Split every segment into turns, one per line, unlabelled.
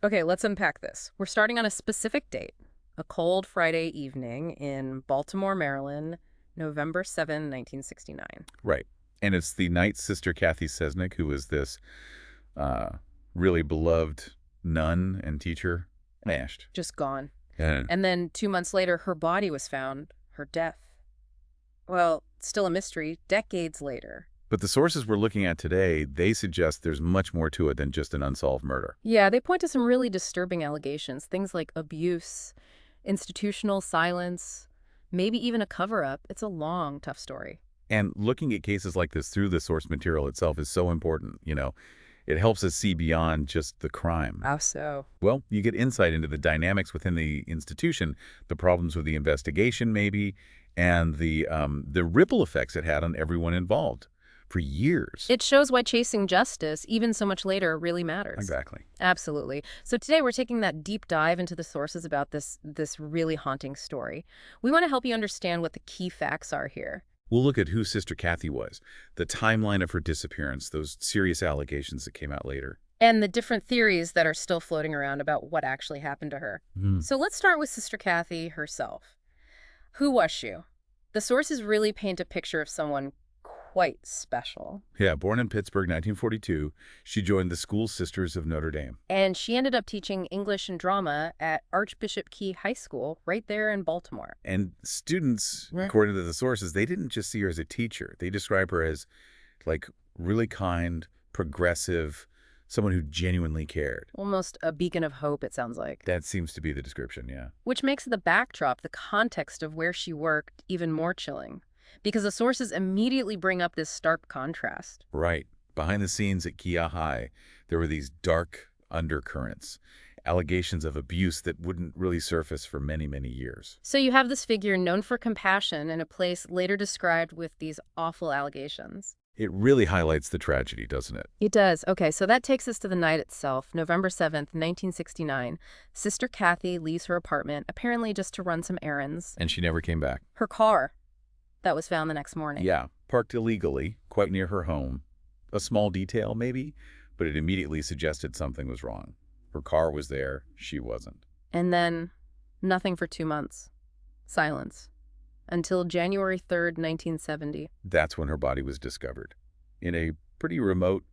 Okay, let's unpack this. We're starting on a specific date, a cold Friday evening in Baltimore, Maryland, November 7, 1969.
Right. And it's the night Sister Cathy Cesnik, who was this uh, really beloved nun and teacher, vanished.
Just gone.
Yeah.
And then 2 months later, her body was found, her death. Well, still a mystery, decades later.
But the sources we're looking at today, they suggest there's much more to it than just an unsolved murder.
Yeah, they point to some really disturbing allegations, things like abuse, institutional silence, maybe even a cover-up. It's a long, tough story.
And looking at cases like this through the source material itself is so important, you know. It helps us see beyond just the crime.
How so?
Well, you get insight into the dynamics within the institution, the problems with the investigation maybe, and the ripple effects it had on everyone involved for years.
It shows why chasing justice, even so much later, really matters.
Exactly.
Absolutely. So today we're taking that deep dive into the sources about this really haunting story. We want to help you understand what the key facts are here.
We'll look at who Sister Cathy was, the timeline of her disappearance, those serious allegations that came out later.
And the different theories that are still floating around about what actually happened to her. So let's start with Sister Cathy herself. Who was she? The sources really paint a picture of someone quite special.
Yeah, born in Pittsburgh, 1942, she joined the School Sisters of Notre Dame.
And she ended up teaching English and drama at Archbishop Keough High School right there in Baltimore.
And students, according to the sources, they didn't just see her as a teacher. They describe her as, like, really kind, progressive, someone who genuinely cared.
Almost a beacon of hope, it sounds like.
That seems to be the description, yeah.
Which makes the backdrop, the context of where she worked, even more chilling. Because the sources immediately bring up this stark contrast.
Right. Behind the scenes at Keough High, there were these dark undercurrents, allegations of abuse that wouldn't really surface for many, many years.
So you have this figure known for compassion in a place later described with these awful allegations.
It really highlights the tragedy, doesn't it?
It does. Okay, so that takes us to the night itself, November 7th, 1969. Sister Cathy leaves her apartment, apparently just to run some errands.
And she never came back.
Her car that was found the next morning.
Yeah, parked illegally, quite near her home. A small detail, maybe, but it immediately suggested something was wrong. Her car was there, she wasn't.
And then, nothing for 2 months. Silence. Until January 3rd, 1970.
That's when her body was discovered, in a pretty remote,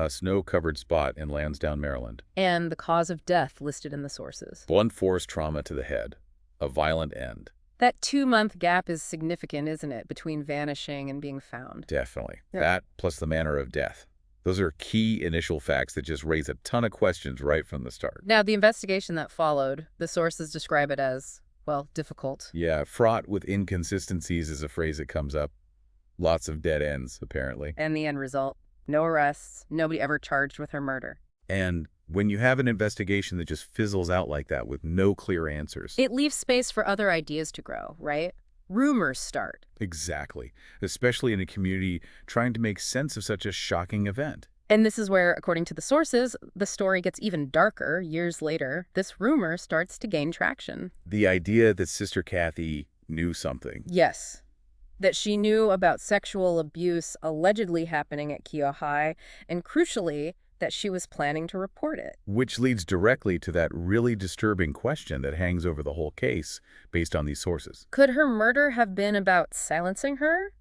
snow-covered spot in Lansdowne, Maryland.
And the cause of death listed in the sources.
Blunt force trauma to the head, a violent end.
That 2-month gap is significant, isn't it, between vanishing and being found?
Definitely.
Yeah.
That plus the manner of death. Those are key initial facts that just raise a ton of questions right from the start.
Now, the investigation that followed, the sources describe it as, well, difficult.
Yeah, fraught with inconsistencies is a phrase that comes up. Lots of dead ends, apparently.
And the end result, no arrests, nobody ever charged with her murder.
And when you have an investigation that just fizzles out like that with no clear answers.
It leaves space for other ideas to grow, right? Rumors start.
Exactly. Especially in a community trying to make sense of such a shocking event.
And this is where, according to the sources, the story gets even darker. Years later, this rumor starts to gain traction.
The idea that Sister Cathy knew something.
Yes. That she knew about sexual abuse allegedly happening at Keough High, and crucially, that she was planning to report it.
Which leads directly to that really disturbing question that hangs over the whole case based on these sources.
Could her murder have been about silencing her?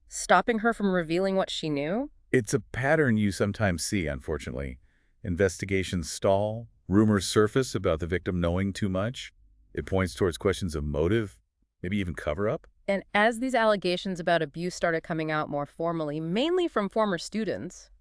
Stopping her from revealing what she knew?
It's a pattern you sometimes see, unfortunately. Investigations stall, rumors surface about the victim knowing too much. It points towards questions of motive, maybe even cover-up.
And as these allegations about abuse started coming out more formally, mainly from former students,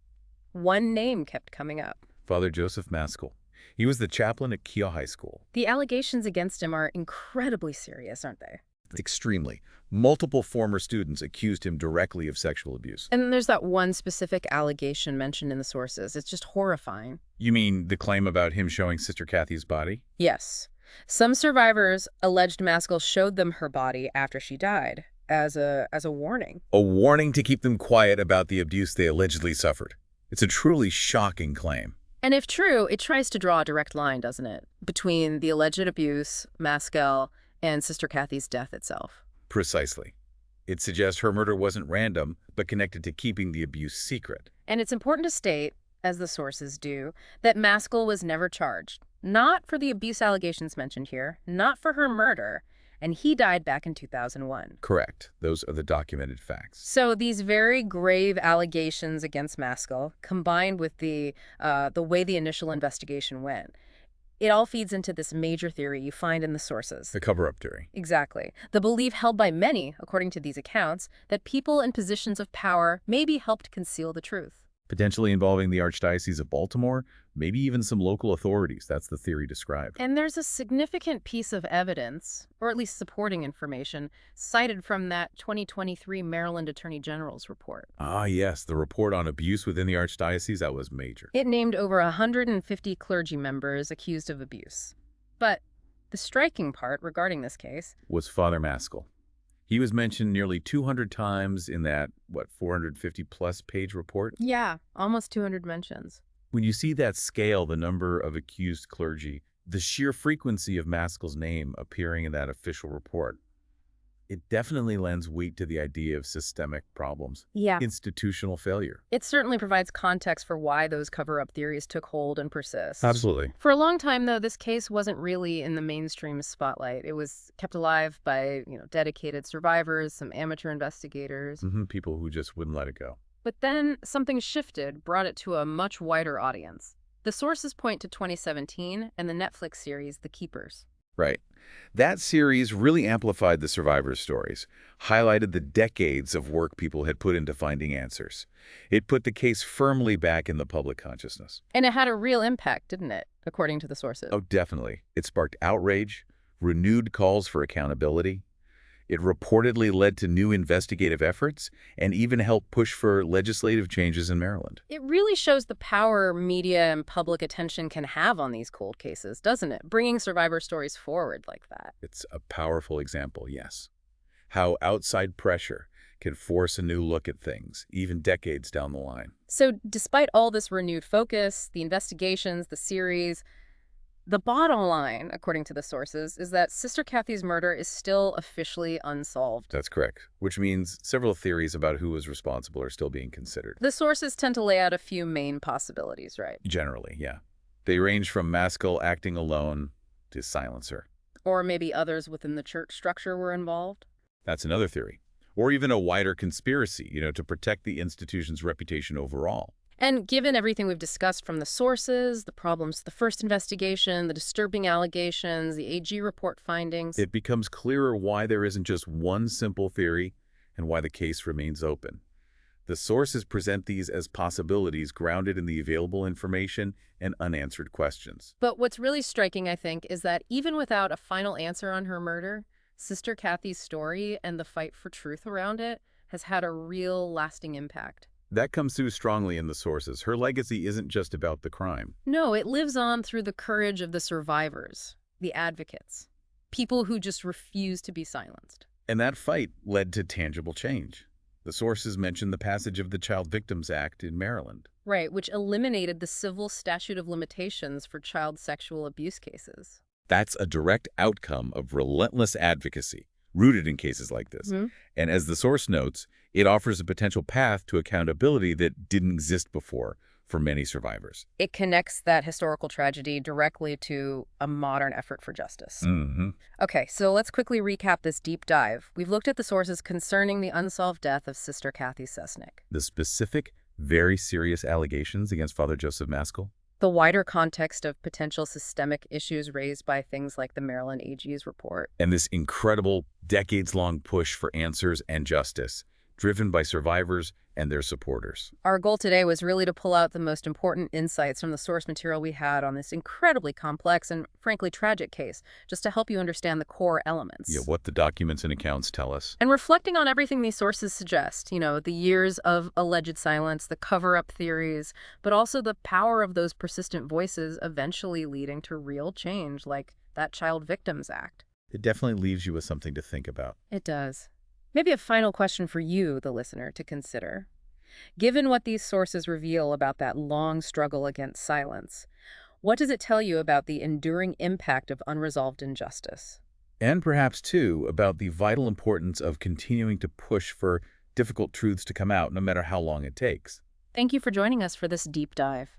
one name kept coming up.
Father Joseph Maskell. He was the chaplain at Keough High School.
The allegations against him are incredibly serious, aren't they?
Extremely. Multiple former students accused him directly of sexual abuse.
And then there's that one specific allegation mentioned in the sources. It's just horrifying.
You mean the claim about him showing Sister Cathy's body?
Yes. Some survivors alleged Maskell showed them her body after she died as a warning.
A warning to keep them quiet about the abuse they allegedly suffered. It's a truly shocking claim.
And if true, it tries to draw a direct line, doesn't it, between the alleged abuse, Maskell, and Sister Cathy's death itself.
Precisely. It suggests her murder wasn't random, but connected to keeping the abuse secret.
And it's important to state, as the sources do, that Maskell was never charged. Not for the abuse allegations mentioned here, not for her murder, and he died back in 2001.
Correct. Those are the documented facts.
So these very grave allegations against Maskell, combined with the way the initial investigation went, it all feeds into this major theory you find in the sources.
The cover-up theory.
Exactly. The belief held by many, according to these accounts, that people in positions of power maybe helped conceal the truth.
Potentially involving the Archdiocese of Baltimore, maybe even some local authorities. That's the theory described.
And there's a significant piece of evidence, or at least supporting information, cited from that 2023 Maryland Attorney General's report.
Ah, yes, the report on abuse within the Archdiocese, that was major.
It named over 150 clergy members accused of abuse. But the striking part regarding this case
was Father Maskell. He was mentioned nearly 200 times in that, 450-plus page report?
Yeah, almost 200 mentions.
When you see that scale, the number of accused clergy, the sheer frequency of Maskell's name appearing in that official report, it definitely lends weight to the idea of systemic problems.
Yeah.
Institutional failure.
It certainly provides context for why those cover-up theories took hold and persist.
Absolutely.
For a long time, though, this case wasn't really in the mainstream spotlight. It was kept alive by, dedicated survivors, some amateur investigators.
People who just wouldn't let it go.
But then something shifted, brought it to a much wider audience. The sources point to 2017 and the Netflix series The Keepers.
Right. That series really amplified the survivors' stories, highlighted the decades of work people had put into finding answers. It put the case firmly back in the public consciousness.
And it had a real impact, didn't it, according to the sources?
Oh, definitely. It sparked outrage, renewed calls for accountability. It reportedly led to new investigative efforts and even helped push for legislative changes in Maryland.
It really shows the power media and public attention can have on these cold cases, doesn't it? Bringing survivor stories forward like that.
It's a powerful example, yes. How outside pressure can force a new look at things, even decades down the line.
So despite all this renewed focus, the investigations, the series, the bottom line, according to the sources, is that Sister Cathy's murder is still officially unsolved.
That's correct, which means several theories about who was responsible are still being considered.
The sources tend to lay out a few main possibilities, right?
Generally, yeah. They range from Maskell acting alone to silence her.
Or maybe others within the church structure were involved.
That's another theory. Or even a wider conspiracy, to protect the institution's reputation overall.
And given everything we've discussed from the sources, the problems, the first investigation, the disturbing allegations, the AG report findings,
it becomes clearer why there isn't just one simple theory and why the case remains open. The sources present these as possibilities grounded in the available information and unanswered questions.
But what's really striking, I think, is that even without a final answer on her murder, Sister Cathy's story and the fight for truth around it has had a real lasting impact.
That comes through strongly in the sources. Her legacy isn't just about the crime.
No, it lives on through the courage of the survivors, the advocates, people who just refuse to be silenced.
And that fight led to tangible change. The sources mention the passage of the Child Victims Act in Maryland.
Right, which eliminated the civil statute of limitations for child sexual abuse cases.
That's a direct outcome of relentless advocacy, rooted in cases like this. And as the source notes, it offers a potential path to accountability that didn't exist before for many survivors.
It connects that historical tragedy directly to a modern effort for justice. Okay, so let's quickly recap this deep dive. We've looked at the sources concerning the unsolved death of Sister Cathy Cesnik.
The specific, very serious allegations against Father Joseph Maskell.
The wider context of potential systemic issues raised by things like the Maryland AG's report.
And this incredible, decades-long push for answers and justice, driven by survivors and their supporters.
Our goal today was really to pull out the most important insights from the source material we had on this incredibly complex and frankly tragic case, just to help you understand the core elements.
Yeah, what the documents and accounts tell us.
And reflecting on everything these sources suggest, the years of alleged silence, the cover-up theories, but also the power of those persistent voices eventually leading to real change, like that Child Victims Act.
It definitely leaves you with something to think about.
It does. Maybe a final question for you, the listener, to consider. Given what these sources reveal about that long struggle against silence, what does it tell you about the enduring impact of unresolved injustice?
And perhaps, too, about the vital importance of continuing to push for difficult truths to come out, no matter how long it takes.
Thank you for joining us for this deep dive.